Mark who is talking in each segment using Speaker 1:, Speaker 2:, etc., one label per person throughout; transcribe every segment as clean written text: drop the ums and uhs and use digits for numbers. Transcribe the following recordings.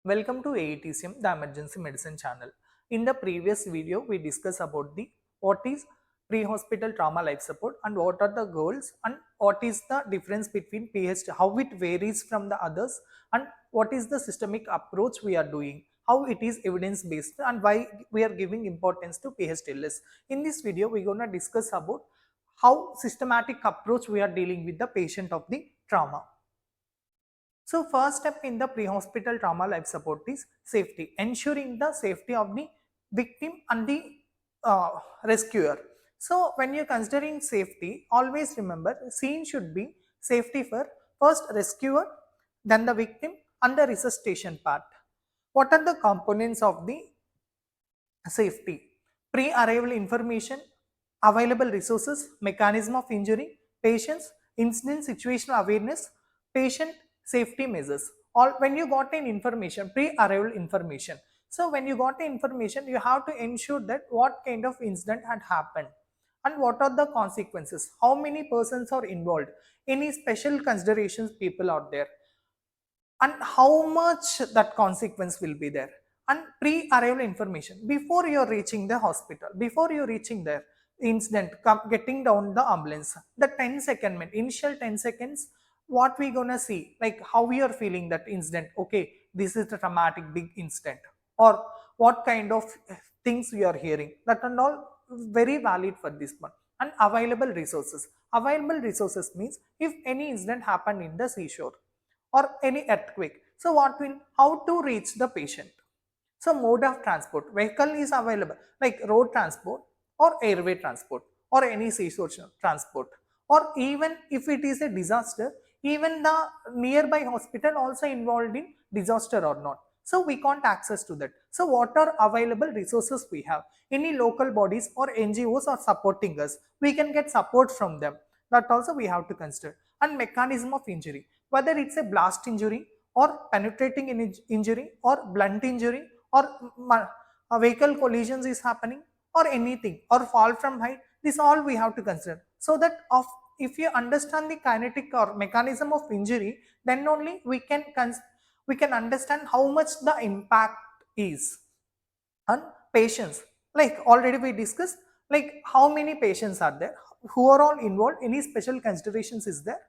Speaker 1: Welcome to AETCM, the Emergency Medicine channel. In the previous video, we discussed about the what is pre-hospital trauma life support and what are the goals and what is the difference between PHT, how it varies from the others and what is the systemic approach we are doing, how it is evidence based and why we are giving importance to PHTLS. In this video, we're going to discuss about how systematic approach we are dealing with the patient of the trauma. So first step in the pre-hospital trauma life support is safety, ensuring the safety of the victim and the rescuer. So when you're considering safety, always remember scene should be safety for first rescuer, then the victim and the resuscitation part. What are the components of the safety? Pre-arrival information, available resources, mechanism of injury, patients, incident situational awareness, patient safety measures. All when you got an information, pre-arrival information. So when you got the information, you have to ensure that what kind of incident had happened and what are the consequences, how many persons are involved, any special considerations people are there, and how much that consequence will be there, and pre-arrival information before you're reaching the hospital, before you're reaching there incident getting down the ambulance, the 10-second initial 10 seconds, what we gonna see, like how we are feeling that incident, okay, this is the traumatic big incident, or what kind of things we are hearing, that and all very valid for this one. And available resources means if any incident happened in the seashore or any earthquake. So what will, how to reach the patient? So mode of transport, vehicle is available like road transport or airway transport or any seashore transport, or even if it is a disaster, even the nearby hospital also involved in disaster or not. So we can't access to that. So what are available resources we have? Any local bodies or NGOs are supporting us. We can get support from them. That also we have to consider. And mechanism of injury, whether it's a blast injury or penetrating injury or blunt injury or a vehicle collisions is happening or anything or fall from height, this all we have to consider. So that of if you understand the kinetic or mechanism of injury, then only we can understand how much the impact is. And patients, like already we discussed, like how many patients are there, who are all involved, any special considerations is there,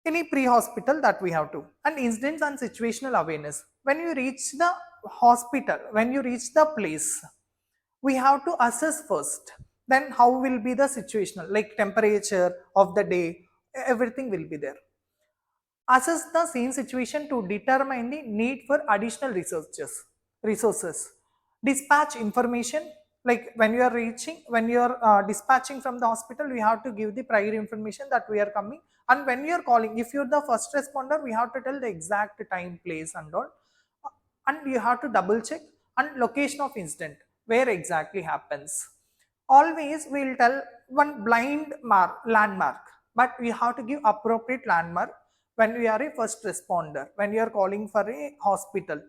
Speaker 1: any pre-hospital that we have to, and incidents and situational awareness. When you reach the hospital, when you reach the place, we have to assess first, then how will be the situational, like temperature of the day, everything will be there. Assess the scene situation to determine the need for additional resources. Dispatch information, like when you are reaching, when you are dispatching from the hospital, we have to give the prior information that we are coming. And when you are calling, if you're the first responder, we have to tell the exact time, place and all. And you have to double check, and location of incident, where exactly happens. Always we'll tell one blind landmark, but we have to give appropriate landmark when we are a first responder, when we are calling for a hospital.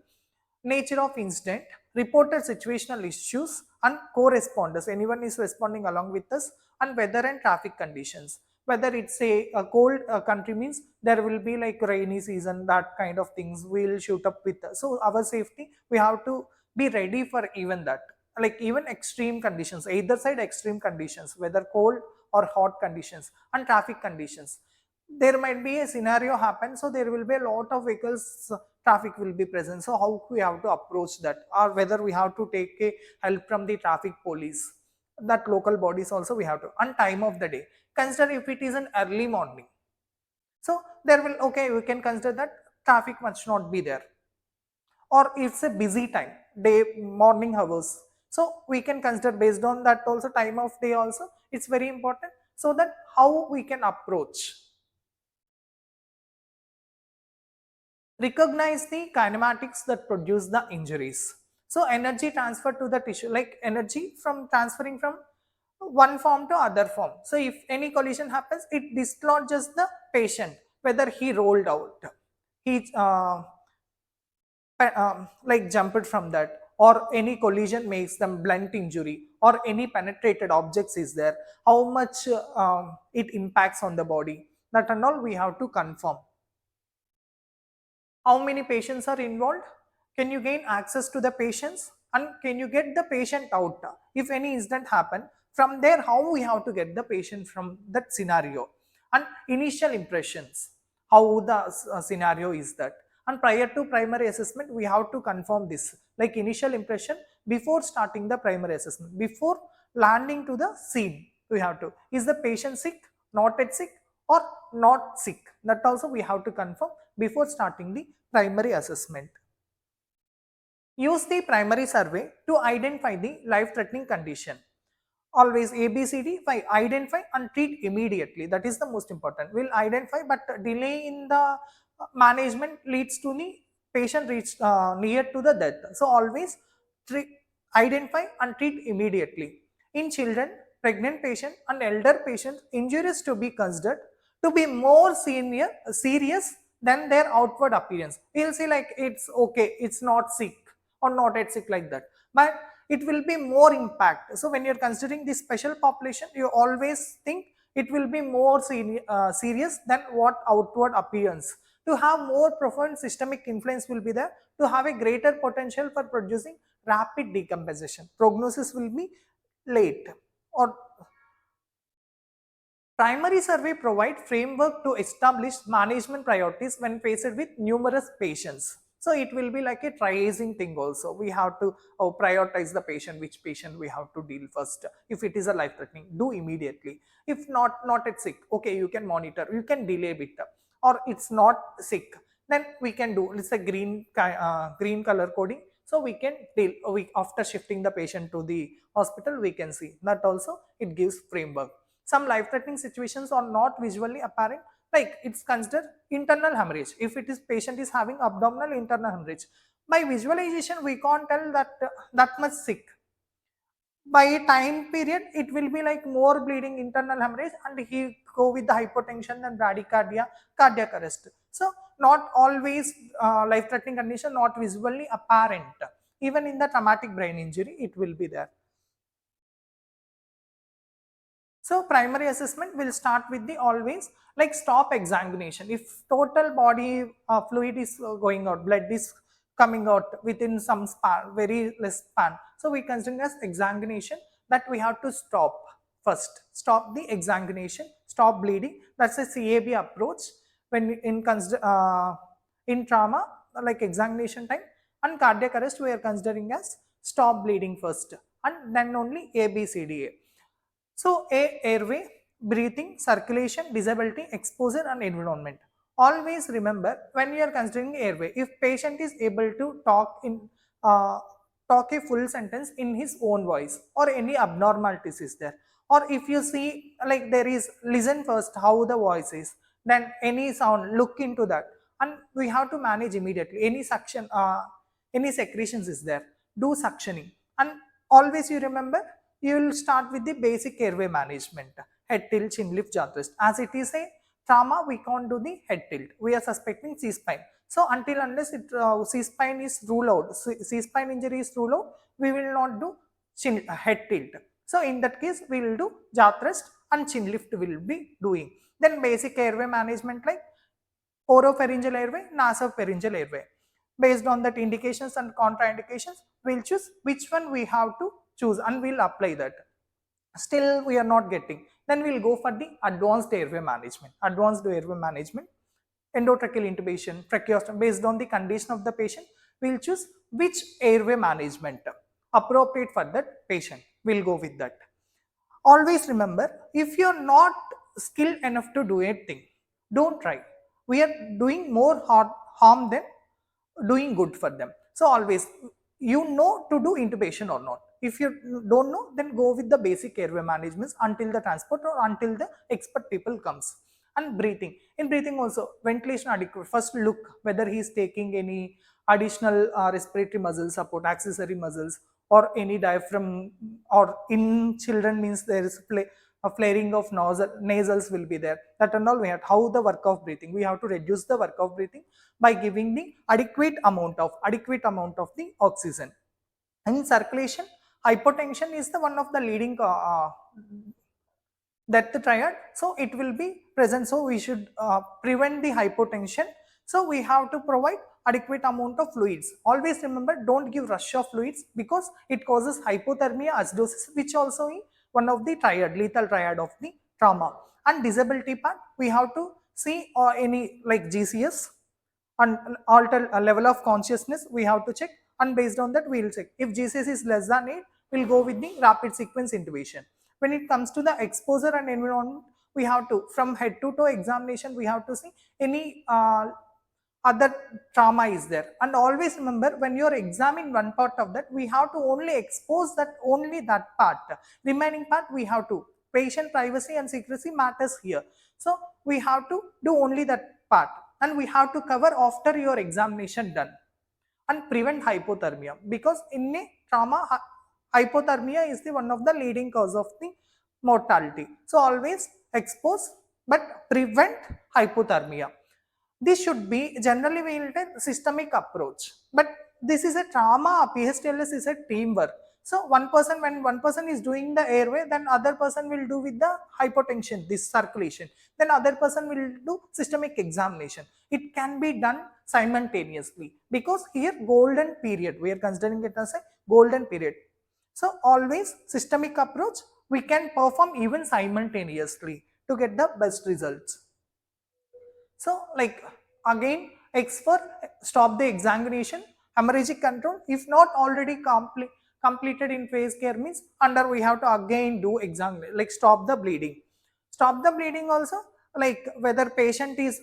Speaker 1: Nature of incident, reported situational issues and co-responders, anyone is responding along with us, and weather and traffic conditions. Whether it's a cold country means there will be like rainy season, that kind of things will shoot up with us. So our safety, we have to be ready for even that, like even extreme conditions, either side extreme conditions, whether cold or hot conditions and traffic conditions. There might be a scenario happen, so there will be a lot of vehicles, traffic will be present. So how we have to approach that, or whether we have to take a help from the traffic police, that local bodies also we have to. And time of the day, consider if it is an early morning, so there will, okay, we can consider that traffic must not be there, or it's a busy time, day, morning hours, so we can consider based on that also, time of day also, it's very important, so that how we can approach. Recognize the kinematics that produce the injuries. So energy transfer to the tissue, like energy from transferring from one form to other form. So if any collision happens, it dislodges the patient, whether he rolled out, he like jumped from that, or any collision makes them blunt injury, or any penetrated objects is there, how much it impacts on the body, that and all we have to confirm. how many patients are involved, can you gain access to the patients, and can you get the patient out if any incident happen. From there, how we have to get the patient from that scenario, and initial impressions, how the scenario is that. And prior to primary assessment, we have to confirm this, like initial impression before starting the primary assessment, before landing to the scene. We have to, is the patient sick, not yet sick, or not sick, that also we have to confirm before starting the primary assessment. Use the primary survey to identify the life threatening condition. Always ABCD, identify and treat immediately, that is the most important. We'll identify, but delay in the management leads to the patient reach near to the death. So always treat, identify and treat immediately. In children, pregnant patient and elder patient, injuries to be considered to be more serious than their outward appearance. We'll say like it's okay, it's not sick or not yet sick, like that, but it will be more impact. So when you're considering this special population, you always think it will be more serious than what outward appearance. To have more profound systemic influence will be there, to have a greater potential for producing rapid decomposition. Prognosis will be late. Or primary survey provide framework to establish management priorities when faced with numerous patients. So it will be like a triaging thing also. We have to prioritize the patient, which patient we have to deal first. If it is a life threatening, do immediately. If not at sick, okay, you can monitor, you can delay bit. Or it's not sick, then we can do, it's a green color coding. So we can deal, after shifting the patient to the hospital, we can see that also it gives framework. Some life-threatening situations are not visually apparent, like it's considered internal hemorrhage. If it is patient is having abdominal internal hemorrhage, by visualization we can't tell that that much sick. By time period, it will be like more bleeding, internal hemorrhage, and he go with the hypotension and bradycardia, cardiac arrest. So not always life-threatening condition, not visually apparent. Even in the traumatic brain injury, it will be there. So primary assessment will start with the always like stop examination. If total body fluid is going out, blood is coming out within some span, very less span. So we consider as examination, that we have to stop first. Stop the examination, stop bleeding. That's a CAB approach. When in trauma, like examination time and cardiac arrest, we are considering as stop bleeding first, and then only ABCDA. So, airway, breathing, circulation, disability, exposure, and environment. Always remember, when you are considering airway, if patient is able to uh, talk a full sentence in his own voice, or any abnormalities is there, or if you see like there is, listen first how the voice is, then any sound, look into that, and we have to manage immediately. Any suction, any secretions is there, do suctioning, and always you remember, you will start with the basic airway management, head tilt, chin lift, jaw thrust. As it is a trauma, we can't do the head tilt. We are suspecting C-spine. So until unless C-spine is ruled out, C-spine injury is ruled out, we will not do head tilt. So in that case, we will do jaw thrust and chin lift will be doing. Then basic airway management like oropharyngeal airway, nasopharyngeal airway. Based on that indications and contraindications, we'll choose which one we have to choose and we'll apply that. Still we are not getting, then we'll go for the advanced airway management. Advanced airway management, endotracheal intubation, tracheostomy. Based on the condition of the patient, we'll choose which airway management appropriate for that patient. We'll go with that. Always remember, if you're not skilled enough to do anything, don't try. We are doing more harm than doing good for them. So always, you know to do intubation or not. If you don't know, then go with the basic airway management until the transport or until the expert people comes. And breathing, in breathing also, ventilation adequate. First look whether he is taking any additional respiratory muscle support, accessory muscles, or any diaphragm, or in children means there is a flaring of nasals will be there. That and all we have. How the work of breathing, we have to reduce the work of breathing by giving the adequate amount of the oxygen. In circulation, hypotension is the one of the leading death triad, so it will be present. So we should prevent the hypotension. So we have to provide adequate amount of fluids. Always remember, don't give rush of fluids because it causes hypothermia, acidosis, which also is one of the lethal triad of the trauma. And disability part, we have to see any like GCS and alter a level of consciousness we have to check, and based on that we will check. If GCS is less than 8, we'll go with the rapid sequence intubation. When it comes to the exposure and environment, we have to, from head to toe examination, we have to see any other trauma is there. And always remember, when you're examining one part of that, we have to only expose that, only that part. Remaining part we have to, patient privacy and secrecy matters here. So we have to do only that part, and we have to cover after your examination done. And prevent hypothermia, because in a trauma, hypothermia is the one of the leading cause of the mortality. So always expose but prevent hypothermia. This should be, generally we will take systemic approach, but this is a trauma. PHTLS is a teamwork. So one person, when one person is doing the airway, then other person will do with the hypotension, this circulation, then other person will do systemic examination. It can be done simultaneously, because here golden period, we are considering it as a golden period. So always systemic approach, we can perform even simultaneously to get the best results. So like again, X for stop the exsanguination, hemorrhagic control. If not already completed in phase care means, under we have to again do exsanguination, like stop the bleeding. Stop the bleeding also, like whether patient is,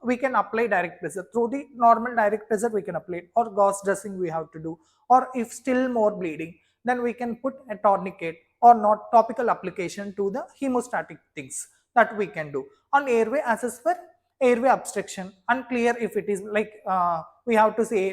Speaker 1: we can apply direct pressure through the normal direct pressure we can apply it, or gauze dressing we have to do, or if still more bleeding, then we can put a tourniquet or not topical application to the hemostatic things that we can do. On airway, assess for airway obstruction, unclear if it is like, we have to say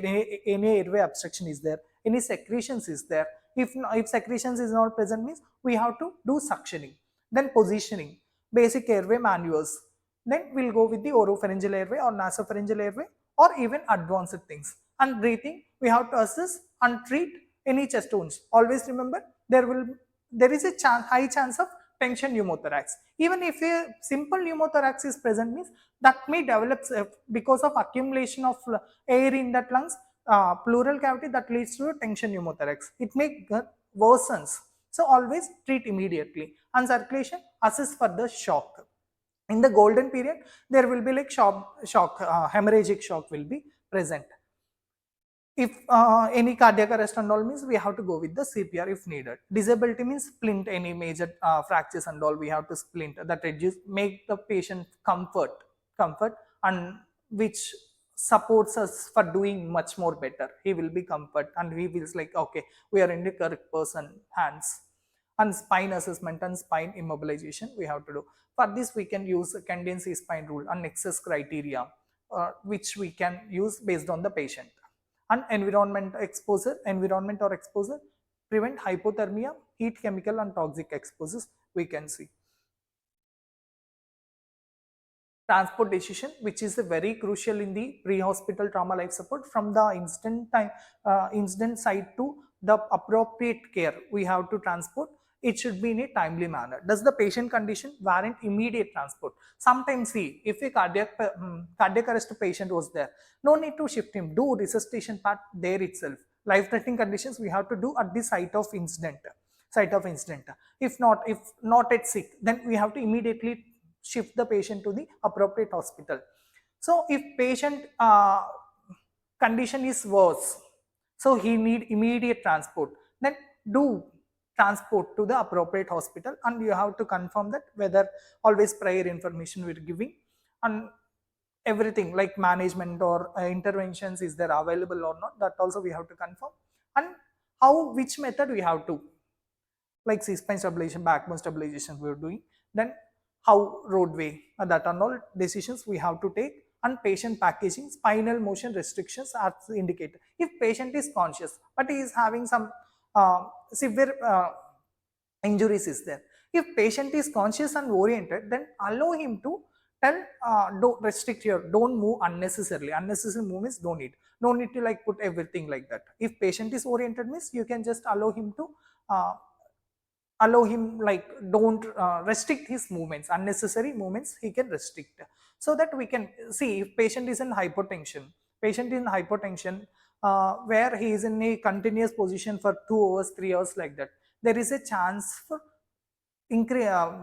Speaker 1: any airway obstruction is there, any secretions is there. If secretions is not present means we have to do suctioning. Then positioning, basic airway manuals. Then we'll go with the oropharyngeal airway or nasopharyngeal airway, or even advanced things. And breathing, we have to assess and treat any chest wounds. Always remember, there is a high chance of tension pneumothorax. Even if a simple pneumothorax is present means, that may develop because of accumulation of air in that lungs, pleural cavity, that leads to tension pneumothorax. It may worsens. So always treat immediately. And circulation, assess for the shock. In the golden period, there will be like hemorrhagic shock will be present. If any cardiac arrest and all means, we have to go with the CPR if needed. Disability means splint, any major fractures and all, we have to splint, that make the patient comfort, and which supports us for doing much more better. He will be comfort, and he feels like, okay, we are in the correct person hands. And spine assessment and spine immobilization we have to do. For this, we can use a Candian spine rule and nexus criteria, which we can use based on the patient. And environment or exposure, prevent hypothermia, heat, chemical and toxic exposures we can see. Transport decision, which is very crucial in the pre-hospital trauma life support, from the incident site to the appropriate care we have to transport. It should be in a timely manner. Does the patient condition warrant immediate transport? Sometimes see, if a cardiac arrest patient was there, no need to shift him, do resuscitation part there itself. Life threatening conditions we have to do at the site of incident. If not at sick, then we have to immediately shift the patient to the appropriate hospital. So if patient condition is worse, so he need immediate transport, then do transport to the appropriate hospital, and you have to confirm that whether always prior information we're giving, and everything like management or interventions is there available or not, that also we have to confirm. And which method we have to, like C-spine stabilization, backbone stabilization we are doing, then how roadway, that are all decisions we have to take. And patient packaging, spinal motion restrictions are indicated. If patient is conscious but he is having some severe injuries is there, if patient is conscious and oriented, then allow him to tell, don't restrict here, don't move unnecessarily. Unnecessary movements don't need, no need to like put everything like that. If patient is oriented means, you can just allow him to like, don't restrict his movements, unnecessary movements he can restrict, so that we can see if patient is in hypotension, patient in hypotension, where he is in a continuous position for 2 hours, 3 hours like that, there is a chance for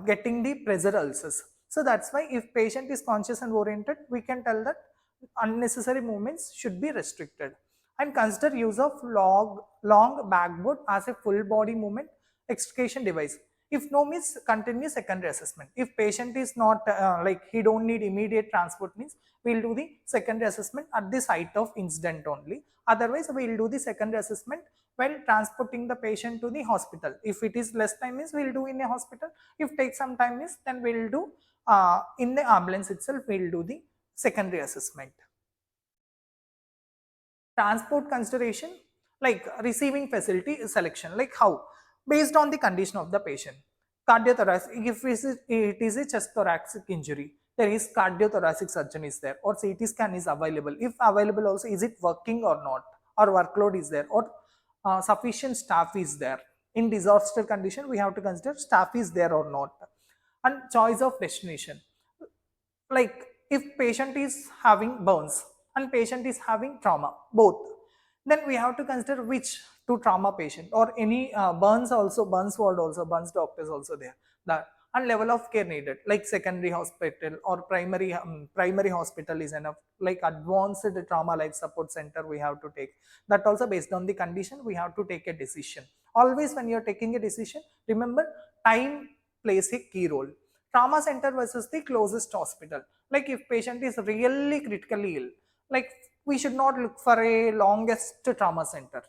Speaker 1: getting the pressure ulcers. So that's why if patient is conscious and oriented, we can tell that unnecessary movements should be restricted. And consider use of long backboard as a full body movement extrication device. If no, means continue secondary assessment. If patient is not like he don't need immediate transport, means we'll do the secondary assessment at the site of incident only. Otherwise, we'll do the secondary assessment while transporting the patient to the hospital. If it is less time, is we'll do in a hospital. If take some time, is then we'll do in the ambulance itself. We'll do the secondary assessment. Transport consideration, like receiving facility selection, like how, based on the condition of the patient. Cardiothoracic, if it is a chest thoracic injury, there is cardiothoracic surgeon is there, or CT scan is available. If available also, is it working or not, or workload is there, or sufficient staff is there. In disaster condition, we have to consider staff is there or not. And choice of destination, like if patient is having burns and patient is having trauma both, then we have to consider which to trauma patient, or any burns also, burns ward also, burns doctors also there, that. And level of care needed, like secondary hospital or primary hospital is enough, like advanced trauma life support center we have to take. That also based on the condition we have to take a decision. Always when you are taking a decision, remember time plays a key role. Trauma center versus the closest hospital, like if patient is really critically ill, like we should not look for a longest trauma center.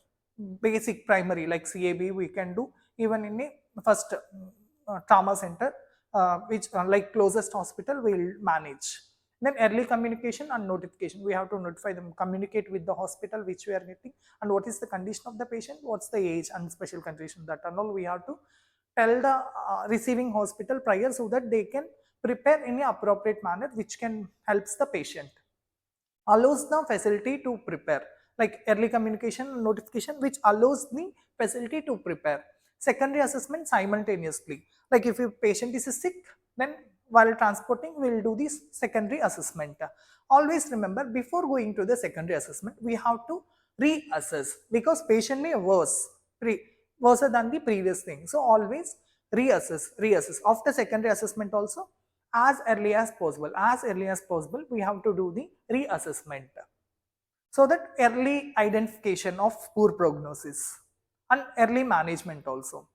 Speaker 1: Basic primary like CAB we can do even in a first trauma center, which like closest hospital will manage. Then early communication and notification, we have to notify them, communicate with the hospital which we are getting, and what is the condition of the patient, what's the age and special condition, that and all we have to tell the receiving hospital prior, so that they can prepare in a appropriate manner which can helps the patient. Allows the facility to prepare, like early communication notification which allows the facility to prepare. Secondary assessment simultaneously, like if a patient is sick, then while transporting we'll do this secondary assessment. Always remember, before going to the secondary assessment we have to reassess, because patient may worse than the previous thing. So always reassess after secondary assessment also, as early as possible. As early as possible, we have to do the reassessment, so that early identification of poor prognosis and early management also.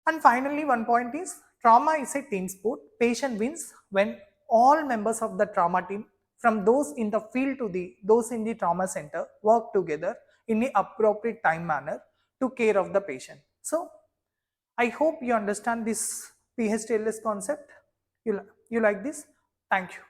Speaker 1: And finally, one point is trauma is a team sport. Patient wins when all members of the trauma team, from those in the field to those in the trauma center, work together in the appropriate time manner to care of the patient. So I hope you understand this PHTLS concept. You like this? Thank you.